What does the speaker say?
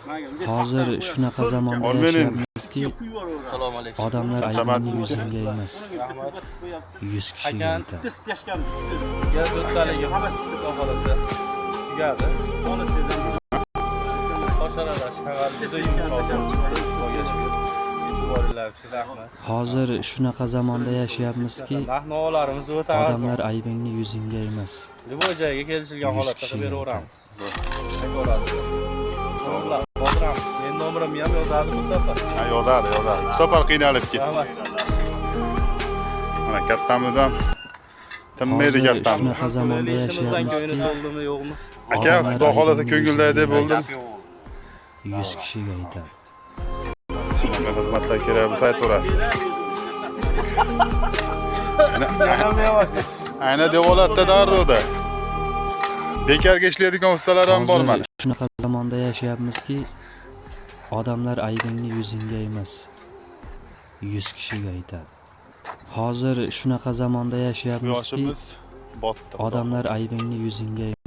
Hozir shunaqa zamonda yashayapmizki, Assalomu alaykum. odamlar aybini yuzingga emas, 100 kishiga aytadi. Ya do'stlarga Xudo xolasa. Tugadi. Qo'sharalar shag'al do'yim rahmat. Hozir shunaqa zamonda yashayapmizki, Rahnolarimiz o'ta arzon. odamlar aybingni yuzingga emas, Liboy joyga kelishilgan 100 holatda kishiga qilib aytadi. beraveramiz. Qoldiramiz. Men nomerimni ham yozadi bu safar. Ha, yozadi. Bu safar qiynalib ketdi. Rahmat. Mana kattamiz ham tinmaydi Hozir kattamiz. shunaqa zamonda Ishimizdan ko'ngli yashayapmizki, to'ldimi, yo'qmi? Aka, Xudo xolasa ko'ngildagi bo'ldim. 100 kishiga aytadi. Shunaqa xizmatlar kerak bo'lsa aytaverasiz. Ayna devolatda darro'da. Bekarga ishlaydigan ustalar ham bor mana. Hozir shunaqa zamonda yashayapmizki, odamlar aybingni yuzingga emas, 100 kishiga aytadi. Hozir shunaqa zamonda yashayapmizki, Yoshimiz botdi. odamlar aybingni yuzingga